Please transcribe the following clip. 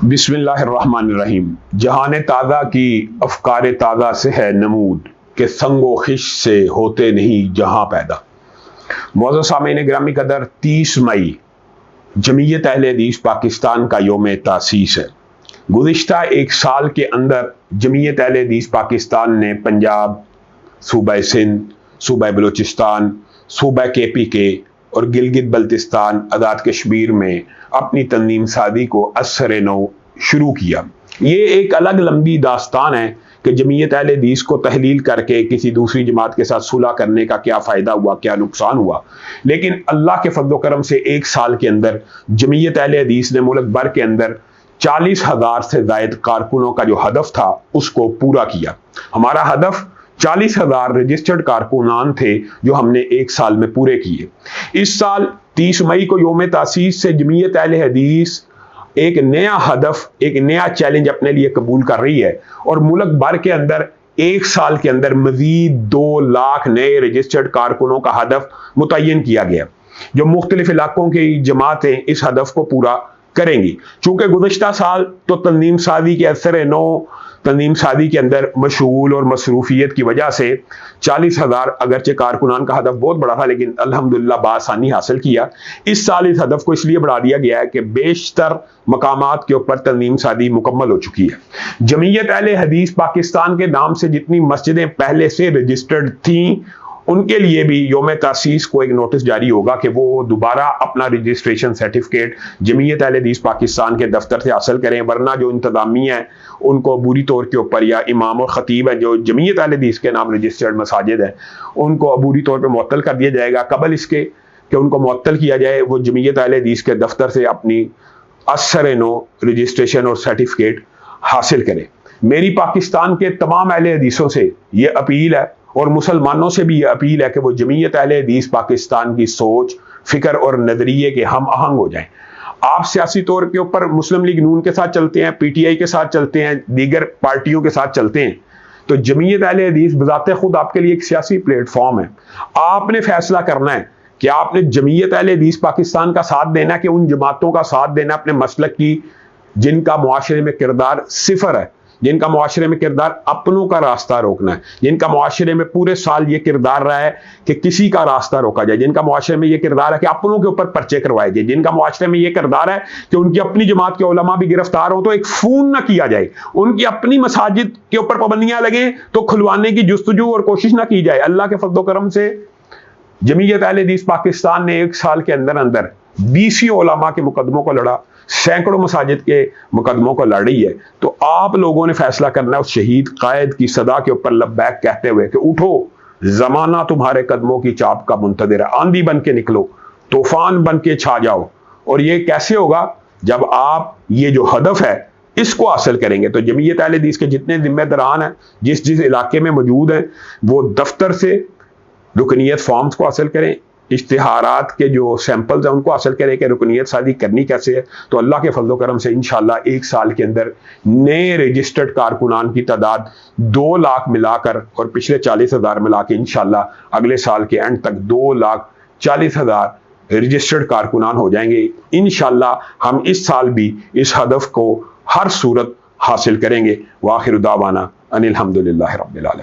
بسم اللہ الرحمن الرحیم۔ جہان تازہ کی افکار تازہ سے ہے نمود کہ سنگ و خش سے ہوتے نہیں جہاں پیدا۔ معزز سامعین گرامی قدر، 30 مئی جمعیت اہل حدیث پاکستان کا یوم تاسیس ہے۔ گزشتہ ایک سال کے اندر جمعیت اہل حدیث پاکستان نے پنجاب، صوبہ سندھ، صوبہ بلوچستان، صوبہ KPK اور گلگت بلتستان آزاد کشمیر میں اپنی تنظیم سازی کو اثر نو شروع کیا۔ یہ ایک الگ لمبی داستان ہے کہ جمعیت اہل حدیث کو تحلیل کر کے کسی دوسری جماعت کے ساتھ صلح کرنے کا کیا فائدہ ہوا، کیا نقصان ہوا، لیکن اللہ کے فضل و کرم سے ایک سال کے اندر جمعیت اہل حدیث نے ملک بھر کے اندر 40,000 سے زائد کارکنوں کا جو ہدف تھا اس کو پورا کیا۔ ہمارا ہدف 40,000 رجسٹرڈ کارکنان تھے جو ہم نے ایک سال میں پورے کیے۔ اس سال 30 مئی کو یوم تاسیس سے جمعیت اہل حدیث ایک نیا ہدف، ایک نیا چیلنج اپنے لیے قبول کر رہی ہے اور ملک بھر کے اندر ایک سال کے اندر مزید 2 لاکھ نئے رجسٹرڈ کارکنوں کا ہدف متعین کیا گیا، جو مختلف علاقوں کی جماعتیں اس ہدف کو پورا کریں گی۔ چونکہ گزشتہ سال تو تنظیم سازی کے اثر نو تنظیم سازی کے اندر مشغول اور مصروفیت کی وجہ سے 40,000 اگرچہ کارکنان کا ہدف بہت بڑا تھا، لیکن الحمدللہ بآسانی حاصل کیا۔ اس سال اس ہدف کو اس لیے بڑھا دیا گیا ہے کہ بیشتر مقامات کے اوپر تنظیم سازی مکمل ہو چکی ہے۔ جمعیت اہل حدیث پاکستان کے نام سے جتنی مسجدیں پہلے سے رجسٹرڈ تھیں، ان کے لیے بھی یوم تاسیس کو ایک نوٹس جاری ہوگا کہ وہ دوبارہ اپنا رجسٹریشن سرٹیفکیٹ جمعیت اہل حدیث پاکستان کے دفتر سے حاصل کریں، ورنہ جو انتظامیہ ہیں ان کو عبوری طور کے اوپر، یا امام اور خطیب ہیں جو جمعیت اہل حدیث کے نام رجسٹرڈ مساجد ہیں، ان کو عبوری طور پہ معطل کر دیا جائے گا۔ قبل اس کے کہ ان کو معطل کیا جائے، وہ جمعیت اہل حدیث کے دفتر سے اپنی اثر نو رجسٹریشن اور سرٹیفکیٹ حاصل کریں۔ میری پاکستان کے تمام اہل حدیثوں سے یہ اپیل ہے اور مسلمانوں سے بھی یہ اپیل ہے کہ وہ جمعیت اہل حدیث پاکستان کی سوچ، فکر اور نظریے کے ہم آہنگ ہو جائیں۔ آپ سیاسی طور کے اوپر مسلم لیگ نون کے ساتھ چلتے ہیں، PTI کے ساتھ چلتے ہیں، دیگر پارٹیوں کے ساتھ چلتے ہیں، تو جمعیت اہل حدیث بذات خود آپ کے لیے ایک سیاسی پلیٹ فارم ہے۔ آپ نے فیصلہ کرنا ہے کہ آپ نے جمعیت اہل حدیث پاکستان کا ساتھ دینا ہے کہ ان جماعتوں کا ساتھ دینا اپنے مسلک کی، جن کا معاشرے میں کردار صفر ہے، جن کا معاشرے میں کردار اپنوں کا راستہ روکنا ہے، جن کا معاشرے میں پورے سال یہ کردار رہا ہے کہ کسی کا راستہ روکا جائے، جن کا معاشرے میں یہ کردار ہے کہ اپنوں کے اوپر پرچے کروائے جائے، جن کا معاشرے میں یہ کردار ہے کہ ان کی اپنی جماعت کے علماء بھی گرفتار ہوں تو ایک فون نہ کیا جائے، ان کی اپنی مساجد کے اوپر پابندیاں لگیں تو کھلوانے کی جستجو اور کوشش نہ کی جائے۔ اللہ کے فضل و کرم سے جمعیت اہل حدیث پاکستان نے ایک سال کے اندر 20 علماء کے مقدموں کو لڑا، سینکڑوں مساجد کے مقدموں کو لڑ رہی ہے۔ تو آپ لوگوں نے فیصلہ کرنا ہے اس شہید قائد کی صدا کے اوپر لبیک کہتے ہوئے کہ اٹھو، زمانہ تمہارے قدموں کی چاپ کا منتظر ہے، آندھی بن کے نکلو، طوفان بن کے چھا جاؤ۔ اور یہ کیسے ہوگا؟ جب آپ یہ جو ہدف ہے اس کو حاصل کریں گے۔ تو جمعیت اہل حدیث کے جتنے ذمہ داران ہیں جس علاقے میں موجود ہیں، وہ دفتر سے رکنیت فارمز کو حاصل کریں، اشتہارات کے جو سیمپلز ہیں ان کو حاصل کریں کہ رکنیت سازی کرنی کیسے ہے۔ تو اللہ کے فضل و کرم سے انشاءاللہ ایک سال کے اندر نئے رجسٹرڈ کارکنان کی تعداد 2 لاکھ ملا کر اور پچھلے 40,000 ملا کے انشاءاللہ اگلے سال کے اینڈ تک 2,40,000 رجسٹرڈ کارکنان ہو جائیں گے۔ انشاءاللہ ہم اس سال بھی اس ہدف کو ہر صورت حاصل کریں گے۔ وآخر دعوانا ان الحمدللہ رب العالمین۔